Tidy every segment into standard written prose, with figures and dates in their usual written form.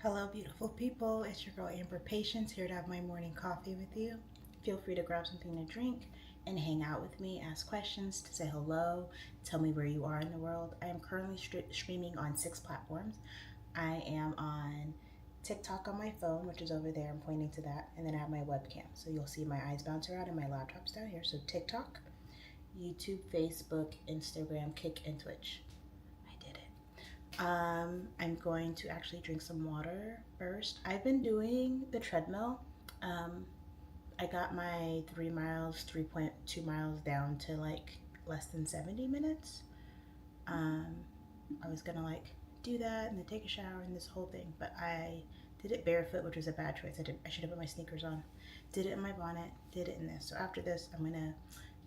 Hello, beautiful people. It's your girl Amber Patience here to have my morning coffee with you. Feel free to grab something to drink and hang out with me, ask questions, to say hello, tell me where you are in the world. I am currently streaming on 6 platforms. I am on TikTok on my phone, which is over there. I'm pointing to that. And then I have my webcam. So you'll see my eyes bounce around and my laptop's down here. So TikTok, YouTube, Facebook, Instagram, Kick, and Twitch. I'm going to actually drink some water first. I've been doing the treadmill. I got my 3 miles, 3.2 miles down to like less than 70 minutes. I was gonna like do that and then take a shower and this whole thing, but I did it barefoot, which was a bad choice. I should have put my sneakers on. Did it in my bonnet, did it in this. So after this, I'm gonna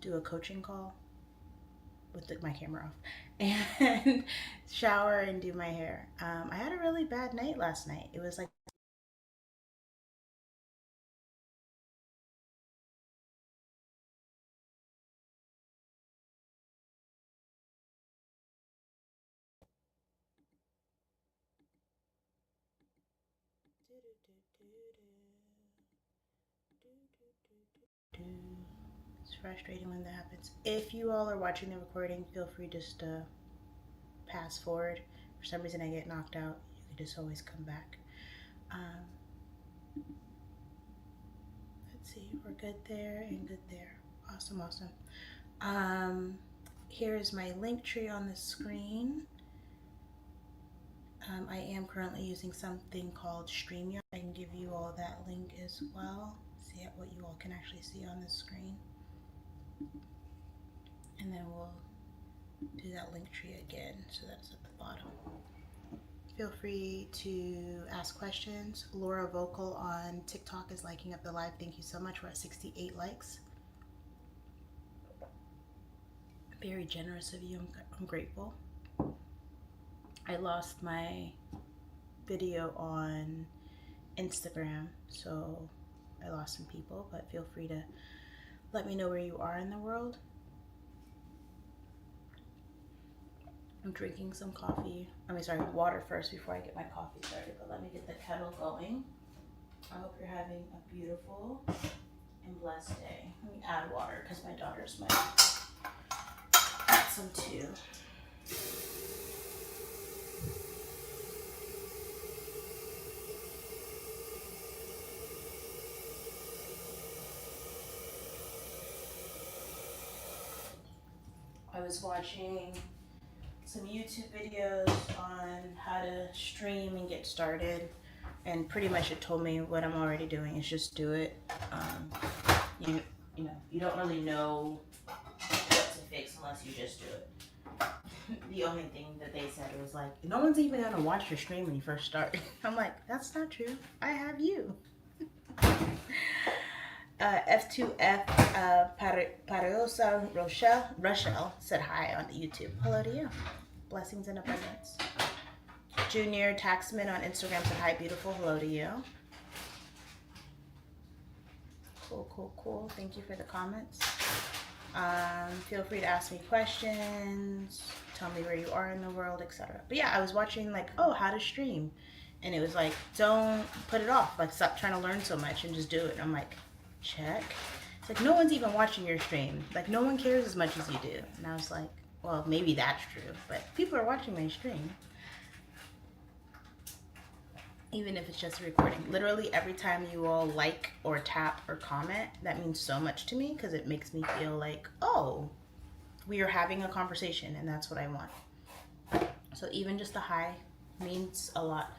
do a coaching call with my camera off and shower and do my hair. I had a really bad night last night. It was like it's frustrating when that happens. If you all are watching the recording, feel free just to pass forward. For some reason I get knocked out, you can just always come back. Let's see, we're good there and good there. Awesome, awesome. Here is my link tree on the screen. I am currently using something called StreamYard. I can give you all that link as well. See what you all can actually see on the screen. And then we'll do that link tree again. So that's at the bottom. Feel free to ask questions. Laura Vocal on TikTok is liking up the live. Thank you so much. We're at 68 likes. Very generous of you. I'm grateful. I lost my video on Instagram, so I lost some people, but feel free to let me know where you are in the world. I'm drinking some coffee. Water first before I get my coffee started, but let me get the kettle going. I hope you're having a beautiful and blessed day. Let me add water because my daughters might add some too. I was watching some YouTube videos on how to stream and get started, and pretty much it told me what I'm already doing is just do it. You don't really know what to fix unless you just do it. The only thing that they said was like, no one's even gonna watch your stream when you first start. I'm like, that's not true. I have you. F2F Parosa Rochelle said hi on YouTube. Hello to you. Blessings and abundance. Junior Taxman on Instagram said hi, beautiful. Hello to you. Cool. Thank you for the comments. Feel free to ask me questions. Tell me where you are in the world, etc. But yeah, I was watching like, how to stream. And it was like, don't put it off. Like, stop trying to learn so much and just do it. And I'm like, check. It's like, no one's even watching your stream. Like, no one cares as much as you do. And I was like, well, maybe that's true, but people are watching my stream. Even if it's just a recording. Literally every time you all like or tap or comment, that means so much to me because it makes me feel like, we are having a conversation, and that's what I want. So even just a hi means a lot.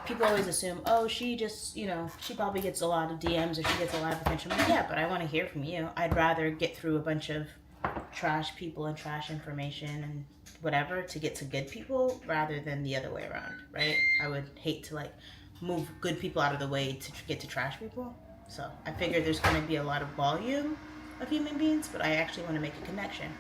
People always assume, she just, she probably gets a lot of DMs or she gets a lot of attention. I'm like, yeah, but I want to hear from you. I'd rather get through a bunch of trash people and trash information and whatever to get to good people rather than the other way around, right? I would hate to like move good people out of the way to get to trash people. So I figure there's going to be a lot of volume of human beings, but I actually want to make a connection.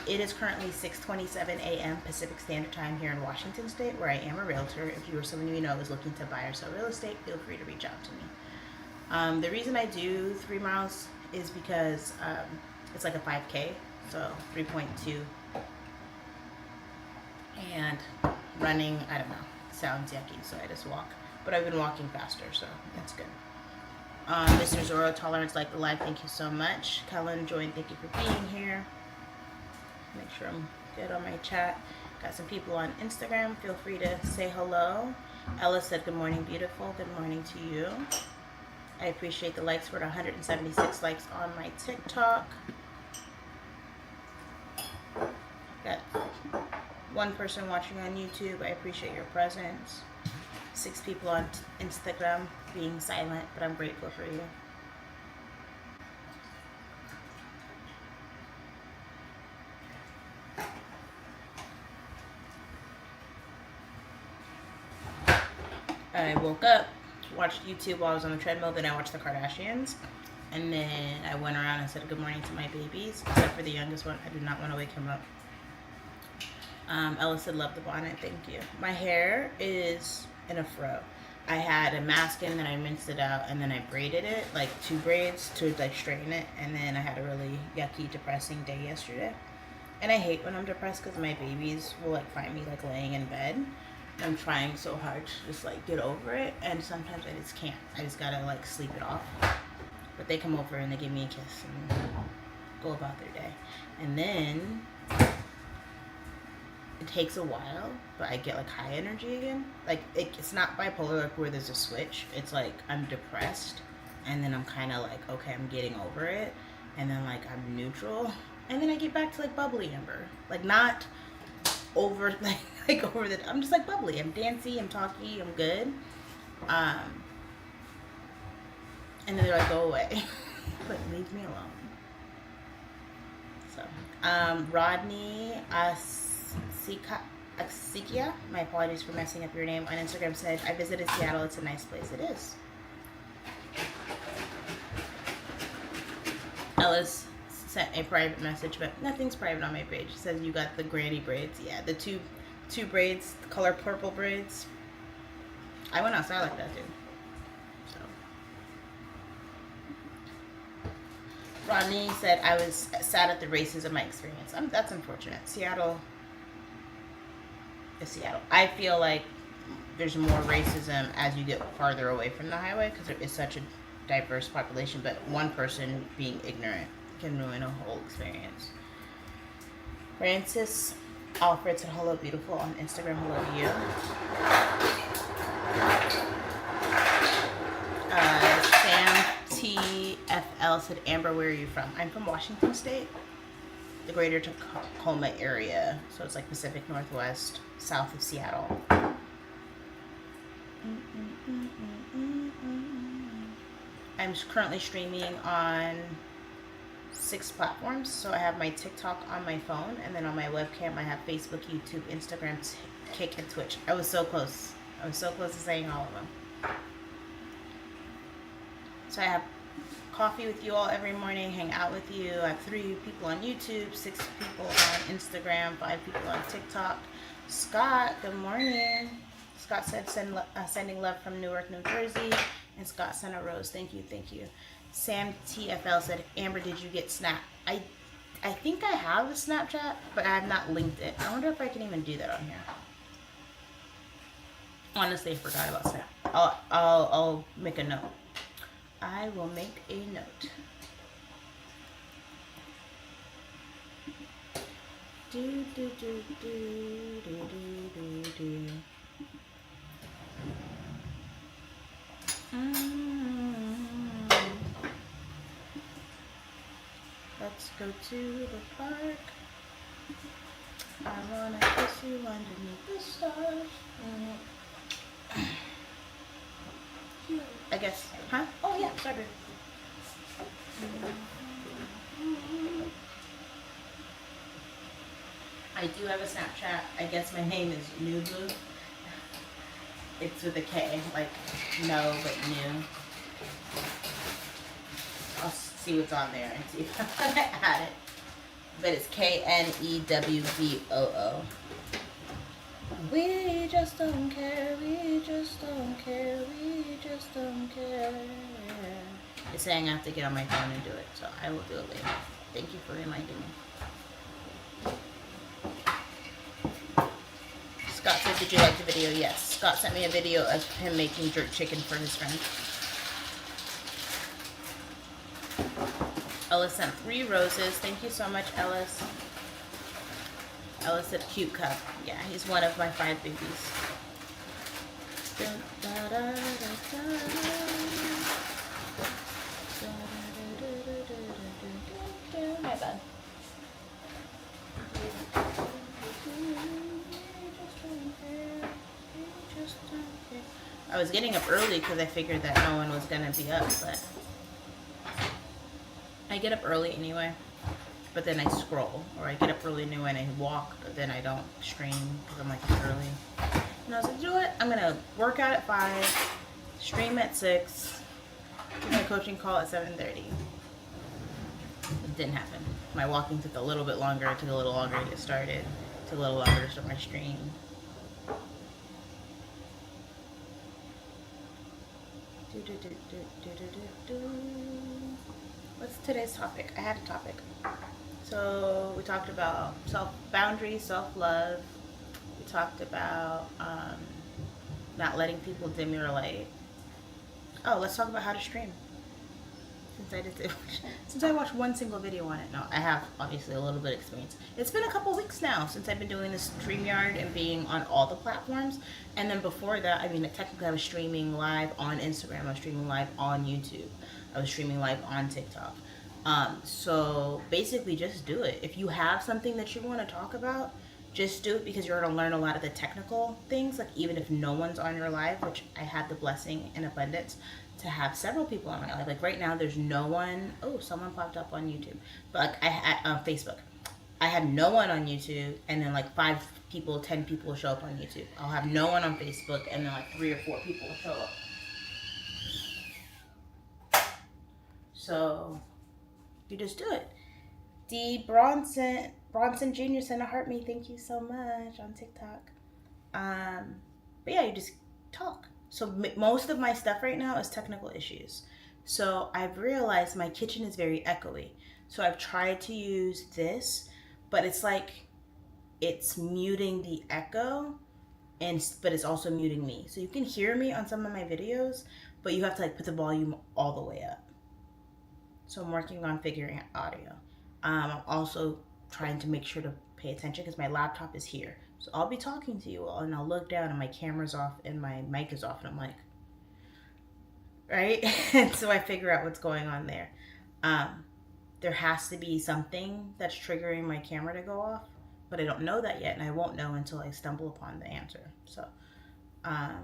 It is currently 6:27 a.m. Pacific Standard Time here in Washington State, where I am a realtor. If you or someone you know is looking to buy or sell real estate, feel free to reach out to me. The reason I do 3 miles is because it's like a 5K, so 3.2. And running, I don't know, sounds yucky, so I just walk. But I've been walking faster, so that's good. Mr. Zoro Tolerance liked the live. Thank you so much. Kellen joined. Thank you for being here. Make sure I'm good on my chat. Got some people on Instagram. Feel free to say hello. Ella said, good morning, beautiful. Good morning to you. I appreciate the likes. We're at 176 likes on my TikTok. Got one person watching on YouTube. I appreciate your presence. 6 people on Instagram being silent, but I'm grateful for you. I woke up, watched YouTube while I was on the treadmill, then I watched the Kardashians, and then I went around and said good morning to my babies, except for the youngest one. I do not want to wake him up. Ella said, love the bonnet, thank you. My hair is in a fro. I had a mask in, then I rinsed it out, and then I braided it, like 2 braids to like straighten it, and then I had a really yucky, depressing day yesterday. And I hate when I'm depressed because my babies will like find me like laying in bed. I'm trying so hard to just like get over it, and sometimes I just can't. I just gotta like sleep it off. But they come over and they give me a kiss and go about their day. And then it takes a while, but I get like high energy again. Like it's not bipolar like where there's a switch. It's like I'm depressed and then I'm kind of like, okay, I'm getting over it. And then like I'm neutral. And then I get back to like bubbly Amber. Like not over like over the, I'm just like bubbly. I'm dancey, I'm talky, I'm good. And then they're like, go away. But leave me alone. So Rodney Asikia, my apologies for messing up your name, on Instagram said, I visited Seattle, it's a nice place. It is. Ellis sent a private message, but nothing's private on my page. It says you got the granny braids. Yeah, the two braids, the color purple braids. I went outside like that too. So Rodney said I was sad at the racism I experienced. That's unfortunate. Seattle is Seattle. I feel like there's more racism as you get farther away from the highway because there is such a diverse population, but one person being ignorant can ruin a whole experience. Francis Alfred said, hello, beautiful, on Instagram. Hello to you. Sam TFL said, Amber, where are you from? I'm from Washington State, the greater Tacoma area. So it's like Pacific Northwest, south of Seattle. I'm currently streaming on 6 platforms. So I have my TikTok on my phone, and then on my webcam I have Facebook, YouTube, Instagram, Kick, and Twitch. I was so close. I was so close to saying all of them. So I have coffee with you all every morning, hang out with you. I have 3 people on YouTube, 6 people on Instagram, 5 people on TikTok. Scott, good morning. Scott said sending love from Newark, New Jersey. And Scott sent a rose. Thank you, thank you. Sam TFL said, Amber, did you get Snap? I think I have a Snapchat, but I have not linked it. I wonder if I can even do that on here. Honestly, I forgot about Snap. I'll make a note. I will make a note. Do do do do do do do. Let's go to the park. I wanna kiss you underneath the stars. I guess, huh? Oh yeah, sorry. I do have a Snapchat. I guess my name is Nubu. It's with a K, like no, but new. I'll see what's on there and see if I add it. But it's KNEWBOO. We just don't care, we just don't care, we just don't care. It's saying I have to get on my phone and do it, so I will do it later. Thank you for reminding me. Scott said, did you like the video? Yes. Scott sent me a video of him making jerk chicken for his friend. Ellis sent 3 roses. Thank you so much, Ellis. Ellis said cute cup. Yeah, he's one of my 5 babies. My bad. I was getting up early because I figured that no one was going to be up, but I get up early anyway. But then I scroll, or I get up early anyway and I walk, but then I don't stream because I'm like, it's early. And I was like, you know what? I'm going to work out at 5, stream at 6, do my coaching call at 7:30. It didn't happen. My walking took a little bit longer. It took a little longer to get started. It took a little longer to start my stream. What's today's topic? I had a topic. So we talked about boundaries, self-love. We talked about not letting people dim your light. Oh, let's talk about how to stream. Since I watched one single video on it. No, I have obviously a little bit of experience. It's been a couple weeks now since I've been doing this StreamYard and being on all the platforms. And then before that, I mean, technically I was streaming live on Instagram. I was streaming live on YouTube. I was streaming live on TikTok. So basically just do it. If you have something that you want to talk about, just do it, because you're going to learn a lot of the technical things. Like, even if no one's on your live, which I had the blessing and abundance to have several people on my live. Like right now, there's no one. Oh, someone popped up on YouTube. But like I had Facebook. I had no one on YouTube, and then like 5 people, 10 people show up on YouTube. I'll have no one on Facebook, and then like 3 or 4 people show up. So you just do it. D. Bronson Jr. sent a heart me. Thank you so much on TikTok. But yeah, you just talk. So most of my stuff right now is technical issues. So I've realized my kitchen is very echoey. So I've tried to use this, but it's like it's muting the echo, but it's also muting me. So you can hear me on some of my videos, but you have to like put the volume all the way up. So I'm working on figuring out audio. I'm also trying to make sure to pay attention because my laptop is here. So I'll be talking to you all, and I'll look down and my camera's off and my mic is off, and I'm like, right? And so I figure out what's going on there. There has to be something that's triggering my camera to go off, but I don't know that yet, and I won't know until I stumble upon the answer. So I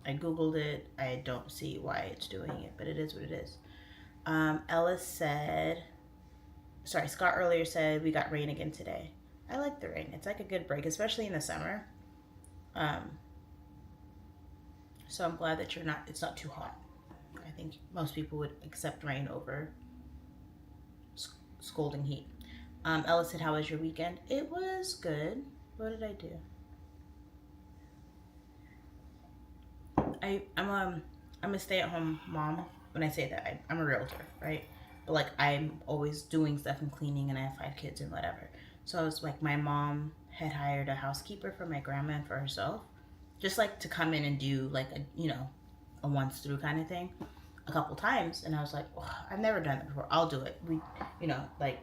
Googled it. I don't see why it's doing it, but it is what it is. Ellis said, Scott earlier said we got rain again today. I like the rain. It's like a good break, especially in the summer. So I'm glad that it's not too hot. I think most people would accept rain over scalding heat. Ellis said, how was your weekend? It was good. What did I do? I'm a stay-at-home mom. When I say that, I'm a realtor, right? But like, I'm always doing stuff and cleaning, and I have 5 kids and whatever. So it's like my mom had hired a housekeeper for my grandma and for herself, just like to come in and do like a once through kind of thing a couple times. And I was like, oh, I've never done it before. I'll do it. We, like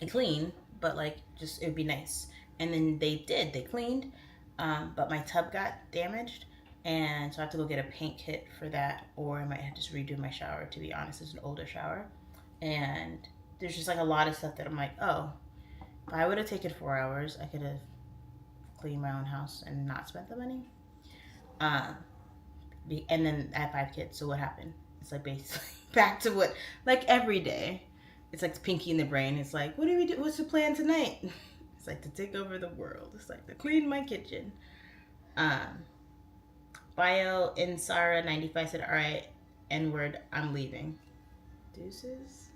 I clean, but like just it would be nice. And then they cleaned, but my tub got damaged. And so I have to go get a paint kit for that, or I might have to just redo my shower, to be honest. It's an older shower. And there's just like a lot of stuff that I'm like, oh, if I would have taken 4 hours, I could have cleaned my own house and not spent the money. And then I have 5 kids, so what happened? It's like basically back to what, like every day, it's like the pinky in the brain. It's like, what do we do? What's the plan tonight? It's like to take over the world. It's like to clean my kitchen. Bio in Sarah 95 said, all right, N-word, I'm leaving. Deuces.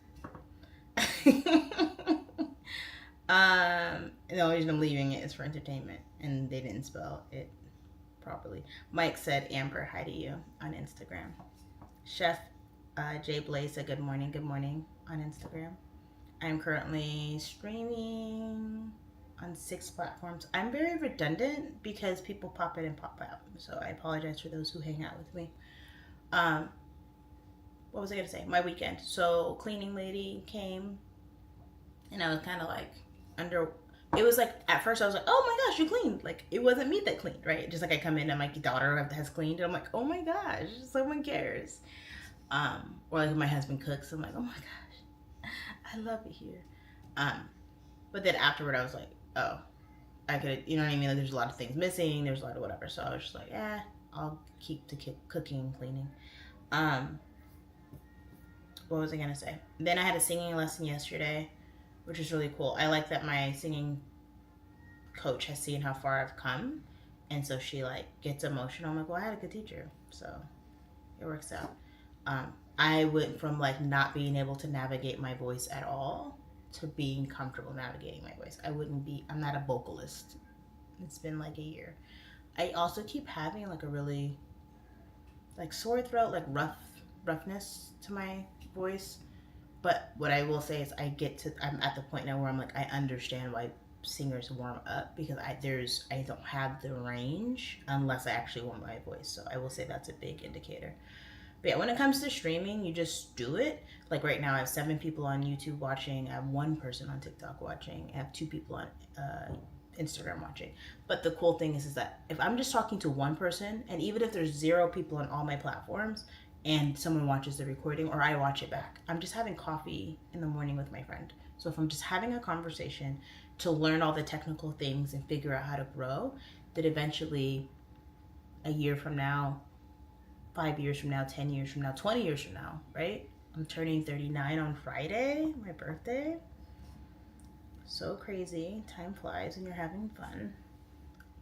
The only reason I'm leaving it is for entertainment, and they didn't spell it properly. Mike said, Amber, hi to you on Instagram. Chef J Blaze said, good morning on Instagram. I'm currently streaming on 6 platforms. I'm very redundant because people pop in and pop out. So I apologize for those who hang out with me. Um, what was I gonna say? My weekend. So cleaning lady came, and I was kind of like under. It was like at first I was like, oh my gosh, you cleaned. Like it wasn't me that cleaned, right? Just like I come in and my daughter has cleaned, and I'm like, oh my gosh, someone cares. Or like my husband cooks, I'm like, oh my gosh, I love it here. Um, but then afterward, I was like, oh, I could, you know what I mean? Like, there's a lot of things missing. There's a lot of whatever. So I was just like, I'll keep the cooking, cleaning. Um, what was I gonna say? Then I had a singing lesson yesterday, which was really cool. I like that my singing coach has seen how far I've come, and so she like gets emotional. I'm like, well, I had a good teacher, so it works out. I went from like not being able to navigate my voice at all to being comfortable navigating my voice. I'm not a vocalist. It's been like a year. I also keep having like a really like sore throat, like roughness to my voice. But what I will say is I'm at the point now where I'm like, I understand why singers warm up, because I don't have the range unless I actually warm my voice. So I will say that's a big indicator. But yeah, when it comes to streaming, you just do it. Like right now, I have 7 people on YouTube watching. I have 1 person on TikTok watching. I have 2 people on Instagram watching. But the cool thing is that if I'm just talking to one person, and even if there's 0 people on all my platforms, and someone watches the recording or I watch it back, I'm just having coffee in the morning with my friend. So if I'm just having a conversation to learn all the technical things and figure out how to grow, that eventually a year from now, 5 years from now, 10 years from now, 20 years from now, right? I'm turning 39 on Friday, my birthday. So crazy. Time flies when you're having fun.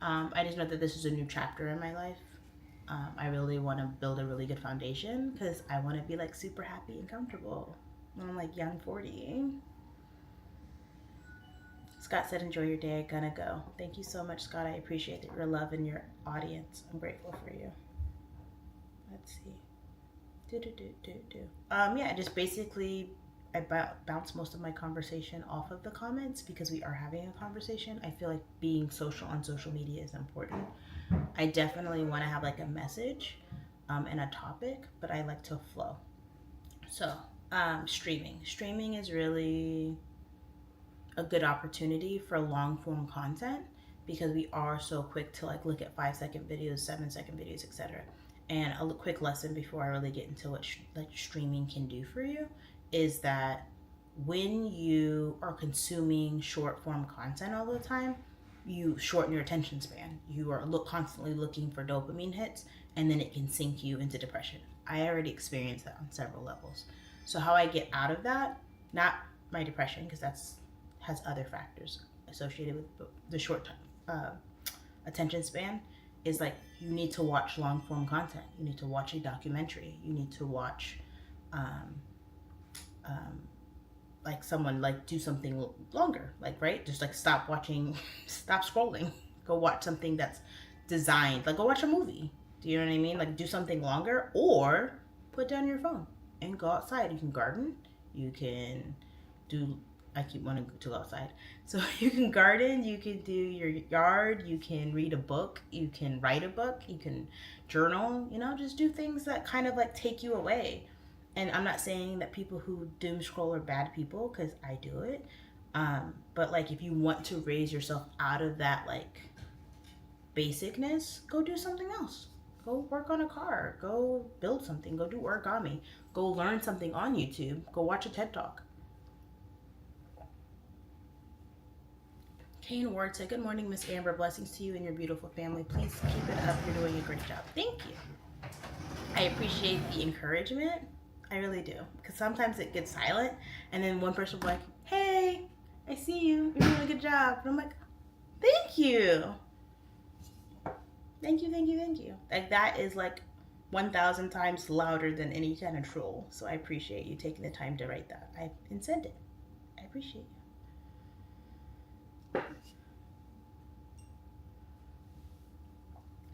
I just know that this is a new chapter in my life. I really want to build a really good foundation because I want to be like super happy and comfortable when I'm like young 40. Scott said, enjoy your day. Gonna go. Thank you so much, Scott. I appreciate your love and your audience. I'm grateful for you. Let's see. Yeah, just basically I bounce most of my conversation off of the comments because we are having a conversation. I feel like being social on social media is important. I definitely want to have like a message and a topic, but I like to flow. So streaming is really a good opportunity for long form content because we are so quick to like look at 5-second videos, 7-second videos, etc. And a quick lesson before I really get into what streaming can do for you is that when you are consuming short form content all the time, you shorten your attention span. You are constantly looking for dopamine hits, and then it can sink you into depression. I already experienced that on several levels. So how I get out of that, not my depression, because that's has other factors associated with the short attention span, is like you need to watch long form content. You need to watch a documentary. You need to watch like someone like do something longer, like, right? Just like stop scrolling. Go watch something that's designed, like go watch a movie. Do you know what I mean? Like do something longer, or put down your phone and go outside. You can garden. You can do, I keep wanting to go outside. So you can garden, you can do your yard, you can read a book, you can write a book, you can journal, just do things that kind of like take you away. And I'm not saying that people who doom scroll are bad people, because I do it. But like if you want to raise yourself out of that like basicness, go do something else. Go work on a car, go build something, go do origami, go learn something on YouTube, go watch a TED Talk. Kane Ward said, good morning, Miss Amber. Blessings to you and your beautiful family. Please keep it up. You're doing a great job. Thank you. I appreciate the encouragement. I really do. Because sometimes it gets silent, and then one person will be like, hey, I see you. You're doing a good job. And I'm like, thank you. Thank you, thank you, thank you. Like that is like 1,000 times louder than any kind of troll. So I appreciate you taking the time to write that. And send it. I appreciate you.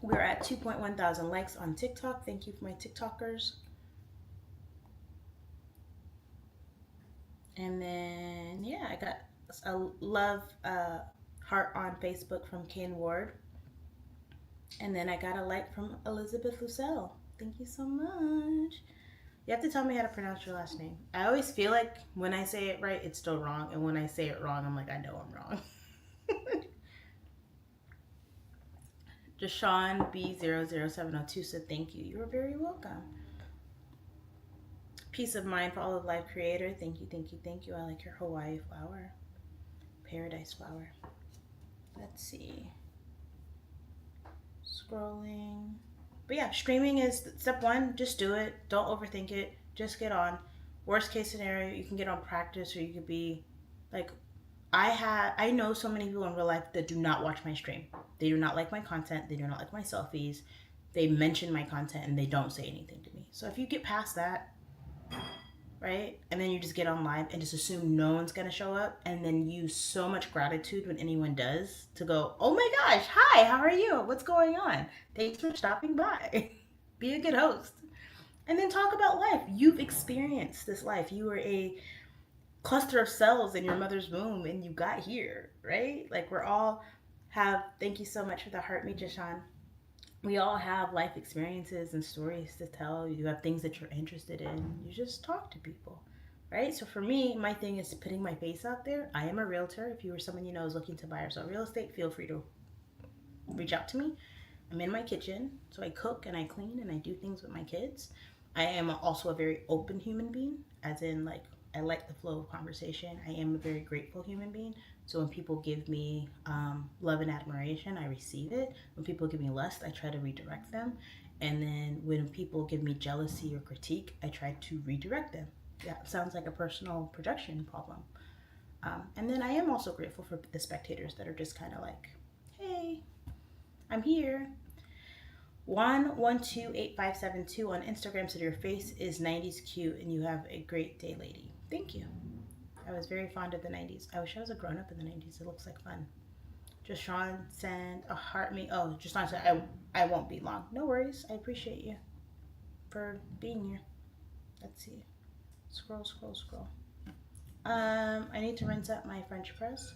We're at 2.1 thousand likes on TikTok. Thank you for my TikTokers. And then, yeah, I got a love heart on Facebook from Kane Ward. And then I got a like from Elizabeth Lucelle. Thank you so much. You have to tell me how to pronounce your last name. I always feel like when I say it right, it's still wrong. And when I say it wrong, I'm like, I know I'm wrong. Deshawn B00702 said thank you. You're very welcome. Peace of mind for all of life creator. Thank you, thank you, thank you. I like your Hawaii flower. Paradise flower. Let's see. Scrolling. But yeah, streaming is step one. Just do it. Don't overthink it. Just get on. Worst case scenario, you can get on practice, or you could be like, I know so many people in real life that do not watch my stream. They do not like my content. They do not like my selfies. They mention my content and they don't say anything to me. So if you get past that, right, and then you just get on live and just assume no one's gonna show up, and then use so much gratitude when anyone does to go, oh my gosh, hi, how are you? What's going on? Thanks for stopping by. Be a good host. And then talk about life. You've experienced this life. You were a cluster of cells in your mother's womb and you got here, right? Like we're all have, thank you so much for the heart, Mijashan. We all have life experiences and stories to tell. You have things that you're interested in. You just talk to people, right? So for me, my thing is putting my face out there. I am a realtor. If you or someone you know is looking to buy or sell real estate, feel free to reach out to me. I'm in my kitchen, so I cook and I clean and I do things with my kids. I am also a very open human being, as in like I like the flow of conversation. I am a very grateful human being. So when people give me love and admiration, I receive it. When people give me lust, I try to redirect them. And then when people give me jealousy or critique, I try to redirect them. That sounds like a personal projection problem. And then I am also grateful for the spectators that are just kind of like, hey, I'm here. 1128572 on Instagram said your face is 90s cute and you have a great day, lady. Thank you. I was very fond of the 90s. I wish I was a grown up in the 90s. It looks like fun. Jashawn sent a heart me. Oh, Jashawn said I won't be long. No worries. I appreciate you for being here. Let's see. Scroll. I need to rinse up my French press.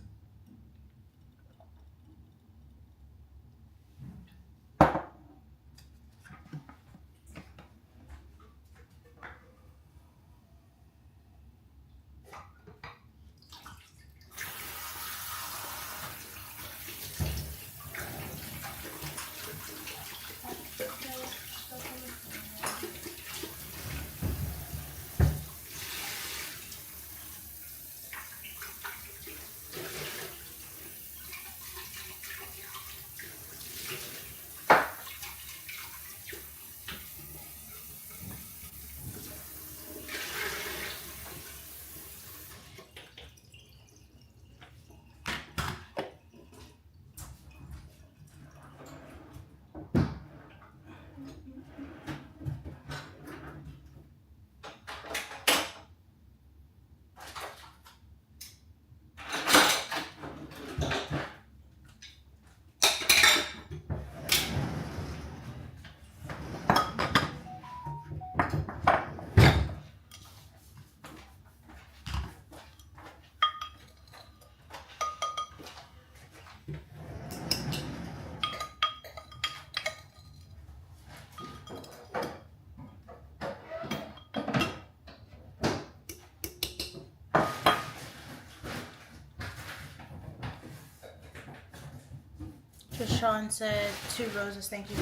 Jashawn said 2 roses. Thank you.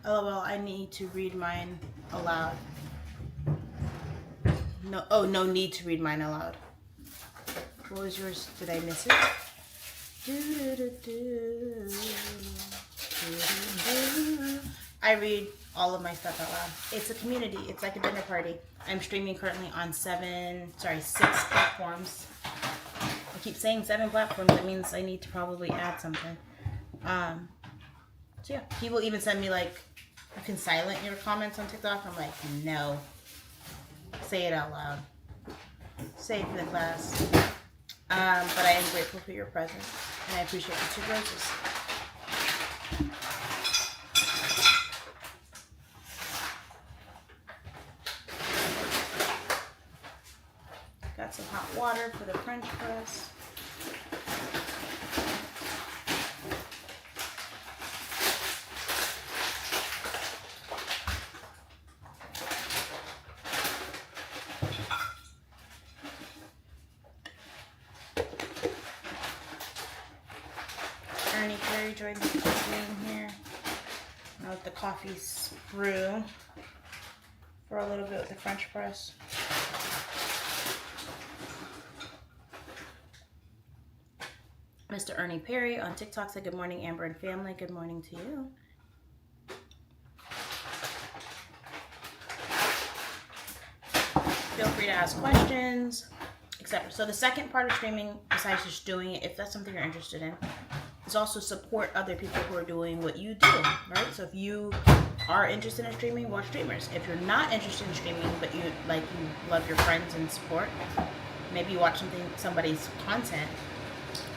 LOL, I need to read mine aloud. No need to read mine aloud. What was yours? Did I miss it? I read all of my stuff out loud. It's a community. It's like a dinner party. I'm streaming currently on 6 platforms. I keep saying 7 platforms. That means I need to probably add something. So yeah, people even send me like, you can silent your comments on TikTok. I'm like, no. Say it out loud. Say it for the class. But I am grateful for your presence, and I appreciate the 2 roses. Got some hot water for the French press. enjoying the coffee in here. I'll let the coffee brew for a little bit with the French press. Mr. Ernie Perry on TikTok said, good morning, Amber and family. Good morning to you. Feel free to ask questions, etc. So the second part of streaming, besides just doing it, if that's something you're interested in, is also support other people who are doing what you do, right? So if you are interested in streaming, watch streamers. If you're not interested in streaming, but you love your friends and support, maybe you watch somebody's content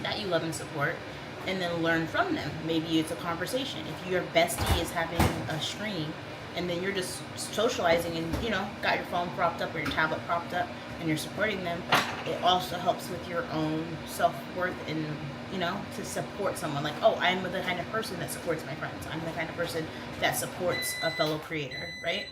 that you love and support, and then learn from them. Maybe it's a conversation. If your bestie is having a stream, and then you're just socializing and, got your phone propped up or your tablet propped up and you're supporting them, it also helps with your own self-worth and, to support someone. Like, oh, I'm the kind of person that supports my friends. I'm the kind of person that supports a fellow creator, right?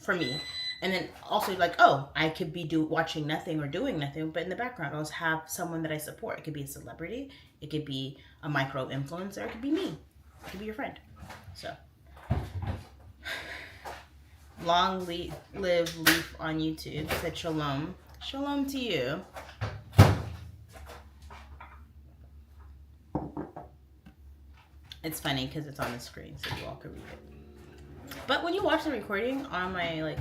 For me. And then also like, oh, I could be watching nothing or doing nothing, but in the background, I'll have someone that I support. It could be a celebrity. It could be a micro influencer. It could be me. It could be your friend. So. Long live Leaf on YouTube said shalom. Shalom to you. It's funny because it's on the screen so you all can read it. But when you watch the recording on my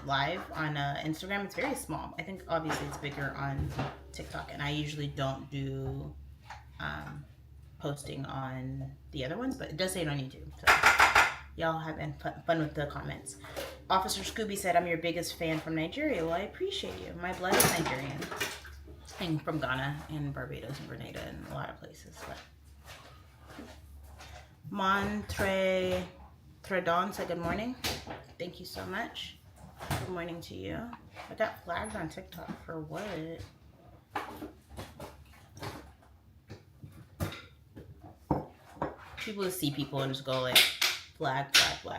live on Instagram, it's very small. I think obviously it's bigger on TikTok, and I usually don't do posting on the other ones, but it does say it on YouTube. So. Y'all have fun with the comments. Officer Scooby said, I'm your biggest fan from Nigeria. Well, I appreciate you. My blood is Nigerian. And from Ghana and Barbados and Grenada and a lot of places. But. Tredon said, good morning. Thank you so much. Good morning to you. I got flagged on TikTok for what? People will see people and just go like, flag,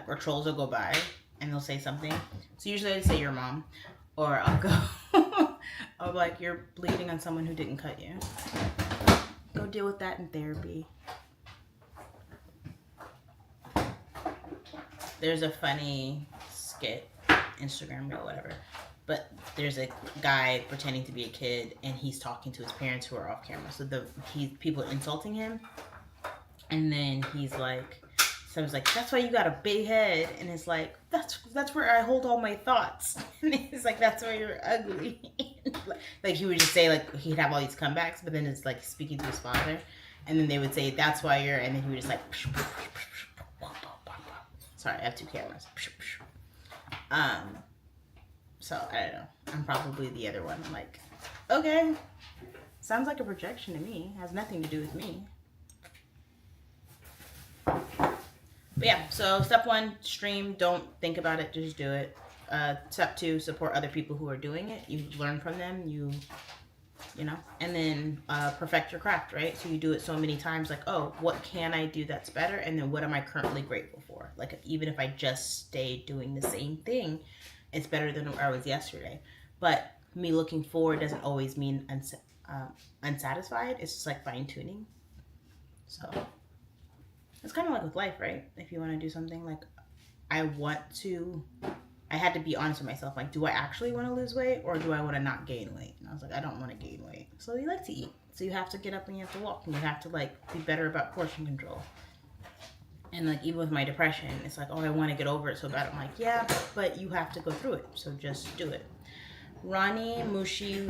or trolls will go by and they'll say something. So usually I say your mom, or I'll go, I'll be like, you're bleeding on someone who didn't cut you. Go deal with that in therapy. There's a funny skit, Instagram or whatever, but there's a guy pretending to be a kid and he's talking to his parents who are off camera. So people are insulting him, and then he's like, someone's like, that's why you got a big head. And it's like, that's where I hold all my thoughts. And he's like, that's why you're ugly. Like he would just say, like, he'd have all these comebacks, but then it's like speaking to his father. And then they would say, that's why you're, and then he would just like, sorry, I have two cameras. So I don't know. I'm probably the other one. I'm like, okay, sounds like a projection to me. It has nothing to do with me. But yeah, so step 1, stream. Don't think about it, just do it. Step 2, support other people who are doing it. You learn from them, you know, and then perfect your craft, right? So you do it so many times, like, oh, what can I do that's better? And then what am I currently grateful for? Like, even if I just stay doing the same thing, it's better than where I was yesterday. But me looking forward doesn't always mean unsatisfied. It's just like fine tuning. So it's kind of like with life, right? If you want to do something, like, I had to be honest with myself. Like, do I actually want to lose weight, or do I want to not gain weight? And I was like, I don't want to gain weight. So you like to eat. So you have to get up and you have to walk, and you have to, like, be better about portion control. And, like, even with my depression, it's like, oh, I want to get over it so bad. I'm like, yeah, but you have to go through it. So just do it. Ronnie Mushi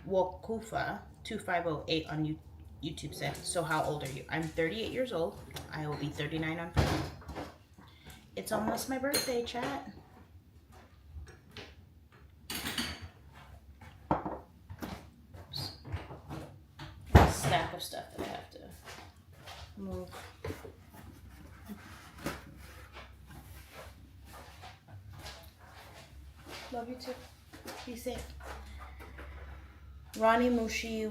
Wakufa 2508 on YouTube said, so how old are you? I'm 38 years old. I will be 39 on Friday. It's almost my birthday, chat. A stack of stuff that I have to move. Love you too. Be safe. Ronnie Mushi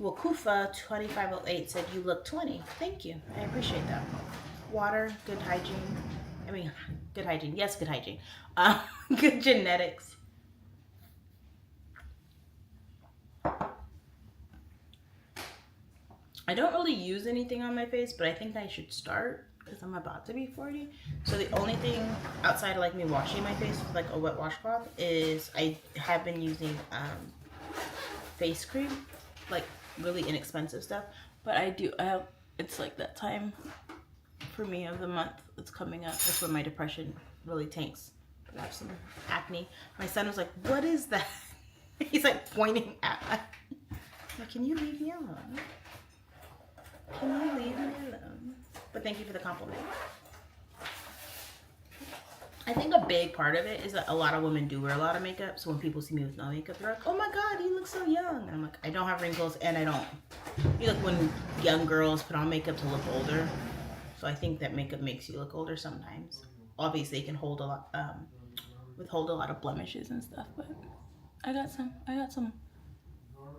Wakufa 2508 said, you look 20. Thank you. I appreciate that. Water, good hygiene. I mean, good hygiene. Yes, good hygiene. Good genetics. I don't really use anything on my face, but I think I should start because I'm about to be 40. So the only thing outside of like me washing my face with like a wet washcloth is I have been using face cream, like really inexpensive stuff. But I have, it's like that time for me of the month that's coming up. That's when my depression really tanks. I have some acne. My son was like, "What is that?" He's like pointing at me. I'm like, "Can you leave me alone? Can you leave me alone?" But thank you for the compliment. I think a big part of it is that a lot of women do wear a lot of makeup. So when people see me with no makeup, they're like, "Oh my God, you look so young." And I'm like, I don't have wrinkles and I don't. You look when young girls put on makeup to look older. So I think that makeup makes you look older sometimes. Obviously, it can hold a lot, withhold a lot of blemishes and stuff. But I got some.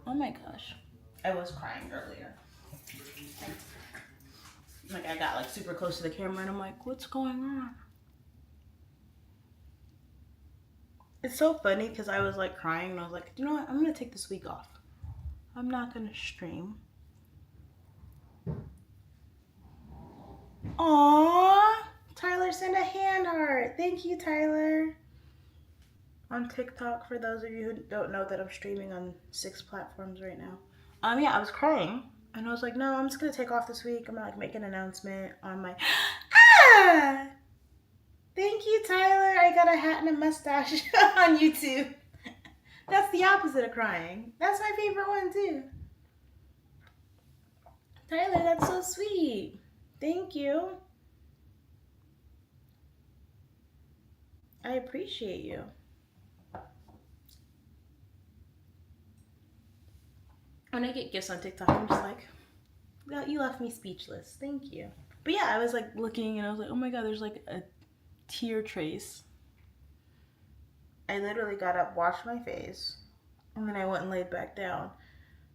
Oh my gosh, I was crying earlier. Like I got like super close to the camera and I'm like, what's going on? It's so funny because I was like crying and I was like, you know what? I'm gonna take this week off. I'm not gonna stream. Aww, Tyler sent a hand heart. Thank you, Tyler. On TikTok, for those of you who don't know that I'm streaming on 6 platforms right now. Yeah, I was crying and I was like, no, I'm just gonna take off this week. I'm gonna like make an announcement on my ah. Thank you, Tyler. I got a hat and a mustache on YouTube. That's the opposite of crying. That's my favorite one too. Tyler, that's so sweet. Thank you. I appreciate you. When I get gifts on TikTok, I'm just like, no, you left me speechless. Thank you. But yeah, I was like looking and I was like, oh my God, there's like a tear trace. I literally got up, washed my face, and then I went and laid back down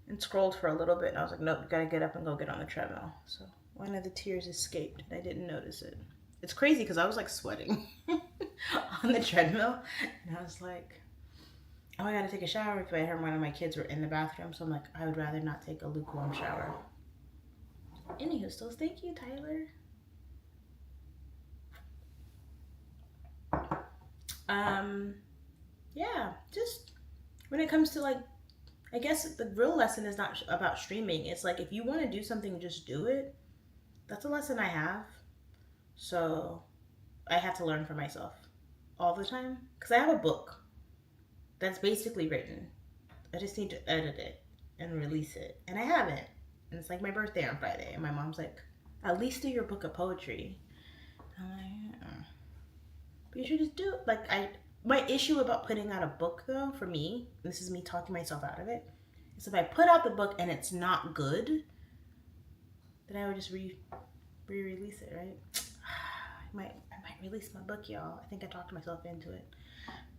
and scrolled for a little bit. And I was like, nope, you gotta get up and go get on the treadmill. So one of the tears escaped and I didn't notice it. It's crazy because I was like sweating on the treadmill. And I was like, oh, I gotta take a shower. But I heard one of my kids were in the bathroom. So I'm like, I would rather not take a lukewarm shower. Anywho, still thank you, Tyler. Yeah, just when it comes to like, I guess the real lesson is not about streaming. It's like, if you want to do something, just do it. That's a lesson I have. So I have to learn for myself all the time because I have a book that's basically written. I just need to edit it and release it. And I haven't. And it's like my birthday on Friday. And my mom's like, at least do your book of poetry. I'm like, but you should just do it. Like, my issue about putting out a book though, for me, this is me talking myself out of it, is if I put out the book and it's not good, then I would just re-release it, right? I might release my book, y'all. I think I talked myself into it.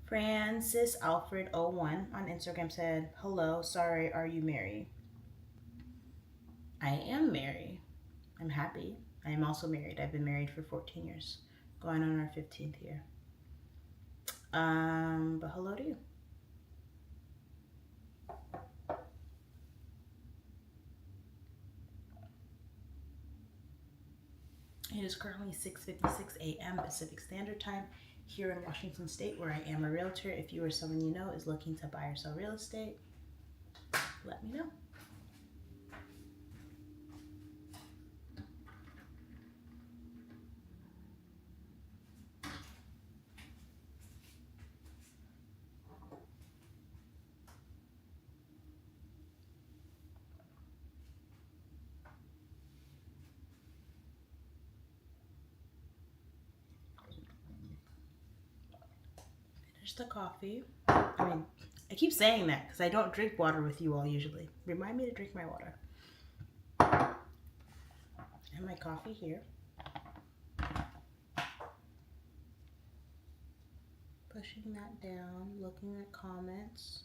Francis Alfred 01 on Instagram said, hello, sorry, are you married? I am married. I'm happy. I am also married. I've been married for 14 years, going on our 15th year. But hello to you. It is currently 6:56 a.m. Pacific Standard Time here in Washington State, where I am a realtor. If you or someone you know is looking to buy or sell real estate, let me know. Finish the coffee. I mean, I keep saying that because I don't drink water with you all usually. Remind me to drink my water. And my coffee here. Pushing that down, looking at comments.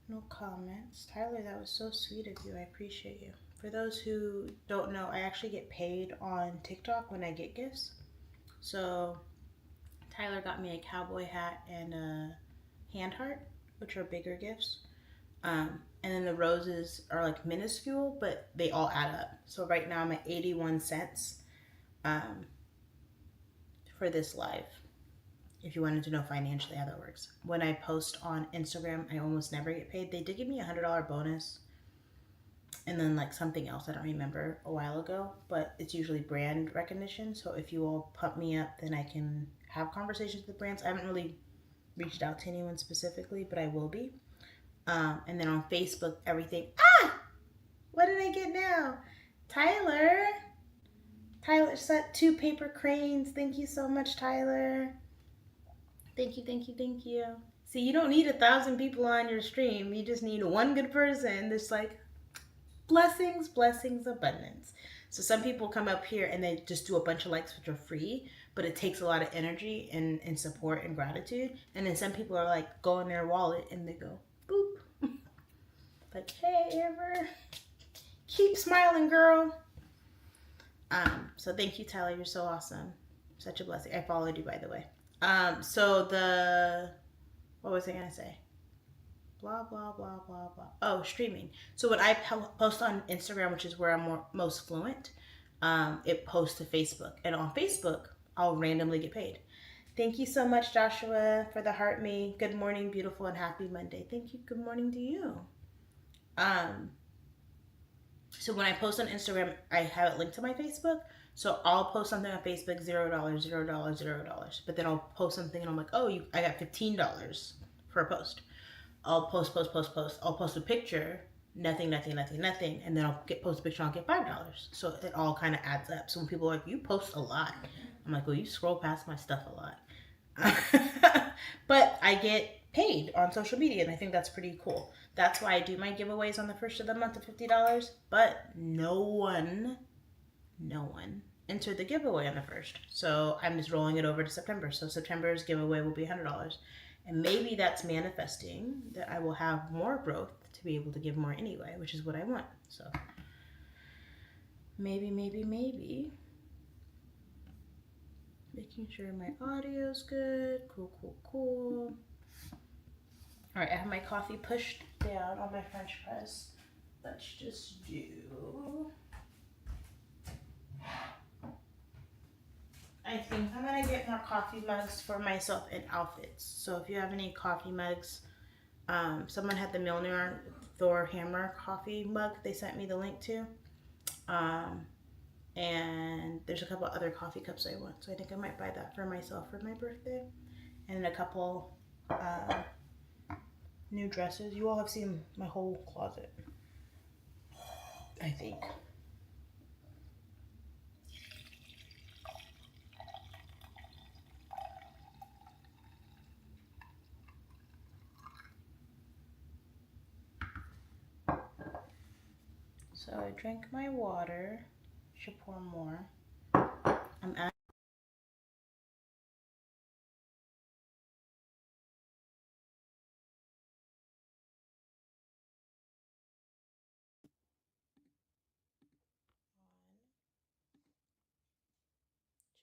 No comments. Tyler, that was so sweet of you. I appreciate you. For those who don't know, I actually get paid on TikTok when I get gifts. So Tyler got me a cowboy hat and a hand heart, which are bigger gifts. and then the roses are like minuscule, but they all add up. So right now I'm at 81 cents for this live. If you wanted to know financially how that works. When I post on Instagram, I almost never get paid. They did give me $100 bonus and then like something else I don't remember a while ago, but it's usually brand recognition. So if you all pump me up, then I can have conversations with brands. I haven't really reached out to anyone specifically, but I will be. And then on Facebook, everything. What did I get now? Tyler sent 2 paper cranes. Thank you so much, Tyler. Thank you, thank you, thank you. See, you don't need 1,000 people on your stream. You just need one good person. There's like blessings, blessings, abundance. So some people come up here and they just do a bunch of likes, which are free, but it takes a lot of energy and support and gratitude. And then some people are like, go in their wallet and they go, boop. Like, hey, Amber, keep smiling, girl. So thank you, Tyler. You're so awesome. Such a blessing. I followed you, by the way. What was I going to say? Blah, blah, blah, blah, blah. Oh, streaming. So when I post on Instagram, which is where I'm most fluent, it posts to Facebook. And on Facebook, I'll randomly get paid. Thank you so much, Joshua, for the heart me. Good morning, beautiful, and happy Monday. Thank you. Good morning to you. So when I post on Instagram, I have it linked to my Facebook. So I'll post something on Facebook, $0, $0, $0. But then I'll post something and I'm like, oh, I got $15 for a post. I'll post. I'll post a picture, nothing. And then I'll post a picture and I'll get $5. So it all kind of adds up. So when people are like, you post a lot. I'm like, well, you scroll past my stuff a lot. But I get paid on social media and I think that's pretty cool. That's why I do my giveaways on the first of the month of $50. But no one entered the giveaway on the first. So I'm just rolling it over to September. So September's giveaway will be $100. And maybe that's manifesting that I will have more growth to be able to give more anyway, which is what I want. So maybe. Making sure my audio's good. Cool. All right, I have my coffee pushed down on my French press. Let's just do... I think I'm gonna get more coffee mugs for myself and outfits. So if you have any coffee mugs, someone had the Milner Thor Hammer coffee mug they sent me the link to. And there's a couple other coffee cups I want. So I think I might buy that for myself for my birthday. And a couple new dresses. You all have seen my whole closet, I think. So I drank my water. Should pour more. I'm adding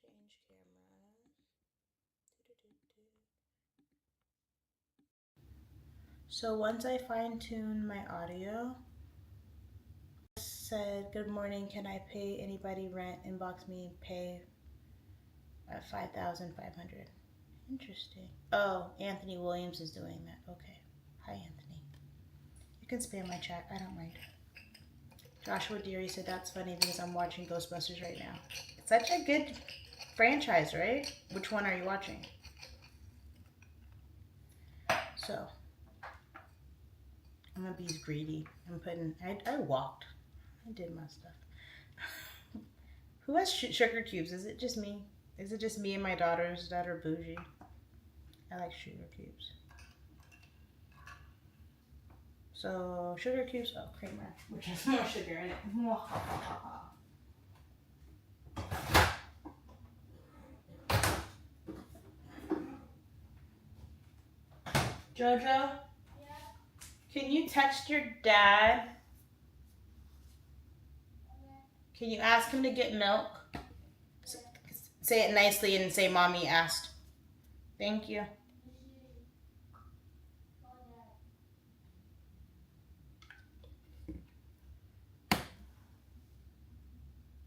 change camera. So once I fine tune my audio, said, good morning, can I pay anybody rent? Inbox me, pay at $5,500. Interesting. Oh, Anthony Williams is doing that. Okay. Hi, Anthony. You can spam my chat. I don't mind. Joshua Deary said, that's funny because I'm watching Ghostbusters right now. It's such a good franchise, right? Which one are you watching? So, I'm going to be greedy. I walked. I did my stuff. Who has sugar cubes? Is it just me? Is it just me and my daughters that are bougie? I like sugar cubes. So sugar cubes, creamer, which has more sugar in it. Jojo? Yeah? Can you text your dad? Can you ask him to get milk? Say it nicely and say, Mommy asked. Thank you.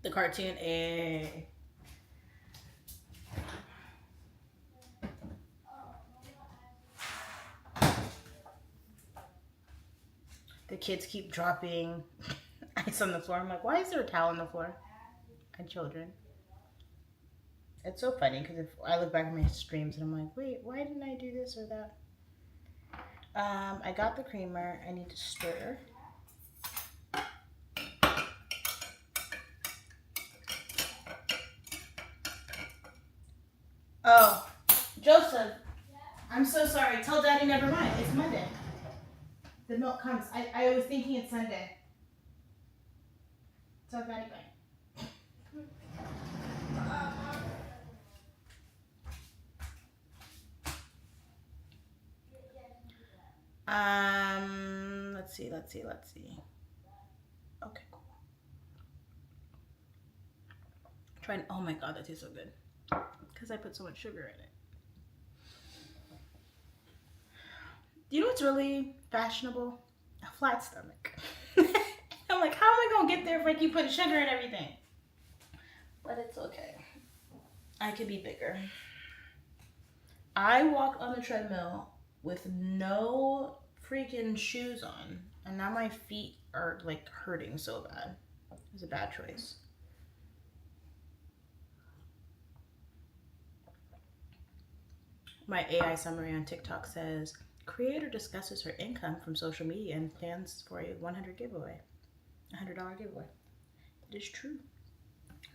The cartoon, eh? The kids keep dropping ice on the floor. I'm like, why is there a towel on the floor? And children. It's so funny because if I look back at my streams and I'm like, wait, why didn't I do this or that? I got the creamer. I need to stir. Oh, Joseph, I'm so sorry. Tell Daddy never mind. It's Monday. The milk comes. I was thinking it's Sunday. Tell Daddy bye. Let's see. Okay, cool. Trying. Oh my God, that tastes so good. Because I put so much sugar in it. Do you know what's really fashionable? A flat stomach. I'm like, how am I gonna get there if I keep putting sugar in everything? But it's okay. I could be bigger. I walk on the treadmill with no freaking shoes on, and now my feet are like hurting so bad. It was a bad choice. My AI summary on TikTok says, creator discusses her income from social media and plans for a $100 giveaway. $100 giveaway. That is true.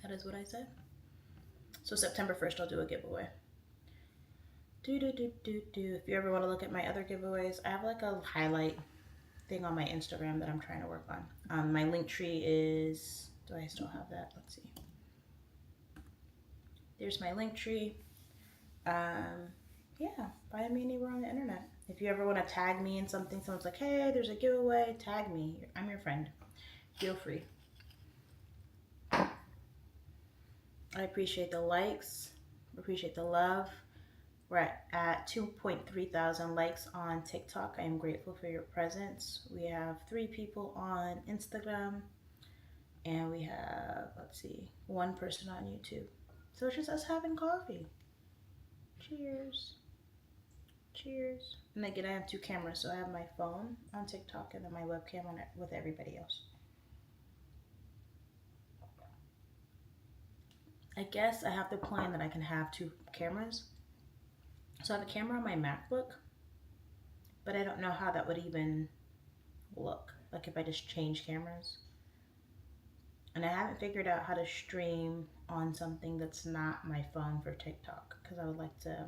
That is what I said. So September 1st, I'll do a giveaway. If you ever want to look at my other giveaways, I have like a highlight thing on my Instagram that I'm trying to work on. My link tree is, do I still have that? Let's see. There's my link tree. Yeah, find me anywhere on the internet. If you ever want to tag me in something, someone's like, hey, there's a giveaway, tag me. I'm your friend. Feel free. I appreciate the likes, appreciate the love. We're at 2.3 thousand likes on TikTok. I am grateful for your presence. We have 3 people on Instagram, and we have, let's see, 1 person on YouTube. So it's just us having coffee. Cheers. Cheers. And again, I have 2 cameras, so I have my phone on TikTok and then my webcam on it with everybody else. I guess I have the plan that I can have 2 cameras. So I have a camera on my MacBook, but I don't know how that would even look, like if I just change cameras. And I haven't figured out how to stream on something that's not my phone for TikTok, because I would like to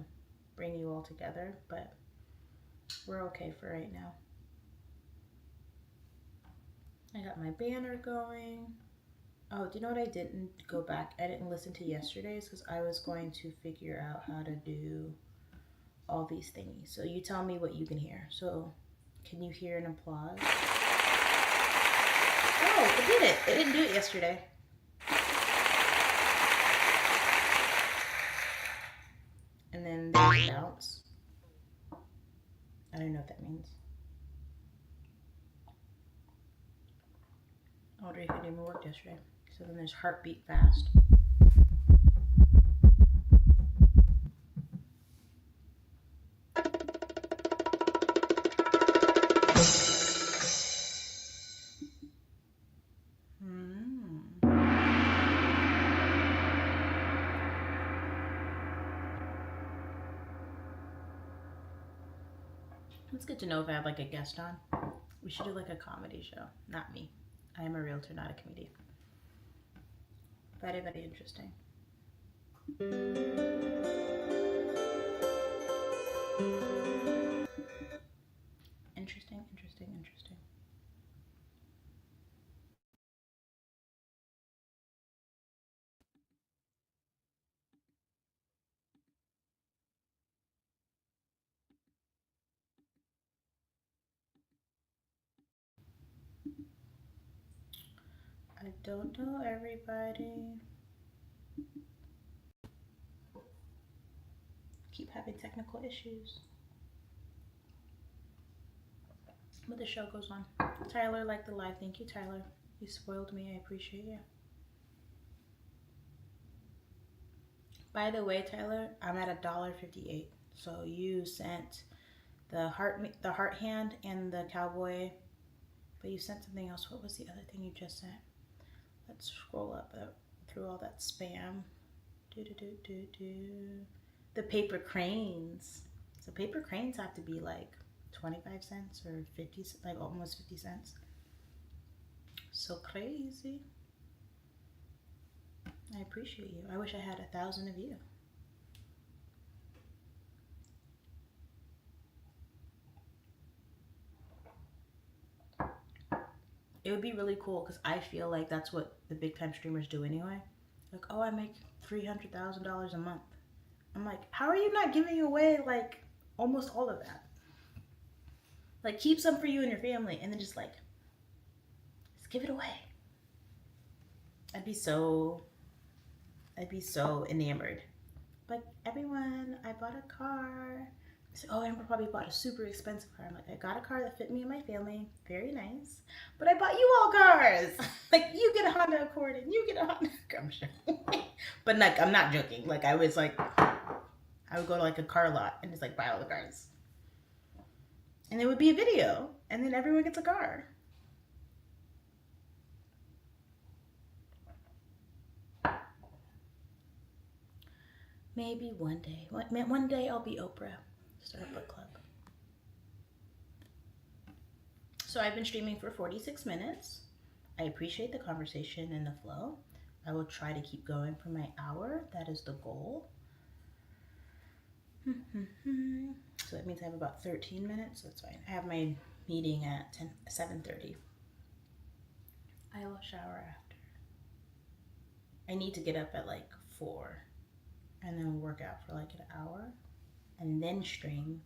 bring you all together, but we're okay for right now. I got my banner going. Oh, do you know what I didn't go back? I didn't listen to yesterday's because I was going to figure out how to do all these thingies. So you tell me what you can hear. So can you hear an applause? Oh, it did it. It didn't do it yesterday. And then there's a bounce. I don't know what that means. I wonder if it even worked yesterday. So then there's heartbeat fast. It's good to know if I have like a guest on. We should do like a comedy show. Not me. I am a realtor, not a comedian. Very, very interesting. Interesting, interesting, interesting. I don't know everybody. Keep having technical issues. But the show goes on. Tyler liked the live. Thank you, Tyler. You spoiled me. I appreciate you. By the way, Tyler, I'm at $1.58. So you sent the heart hand and the cowboy, but you sent something else. What was the other thing you just sent? Let's scroll up through all that spam. The paper cranes. So paper cranes have to be like 25 cents or 50, like almost 50 cents. So crazy. I appreciate you. I wish I had 1,000 of you. It would be really cool because I feel like that's what the big time streamers do anyway. Like, oh, I make $300,000 a month. I'm like, how are you not giving away like almost all of that? Like, keep some for you and your family, and then just give it away. I'd be so enamored. Like, everyone, I bought a car. I said, oh, Amber probably bought a super expensive car. I'm like, I got a car that fit me and my family. Very nice. But I bought you all cars. Like, you get a Honda Accord and you get a Honda Accord. I'm sure. But like, I'm not joking. Like, I was like, I would go to like a car lot and just like buy all the cars. And it would be a video. And then everyone gets a car. Maybe one day. One day I'll be Oprah. Start a book club. So I've been streaming for 46 minutes. I appreciate the conversation and the flow. I will try to keep going for my hour. That is the goal. So that means I have about 13 minutes. That's fine. I have my meeting at 7:30. I will shower after. I need to get up at like 4 and then work out for like an hour and then stream.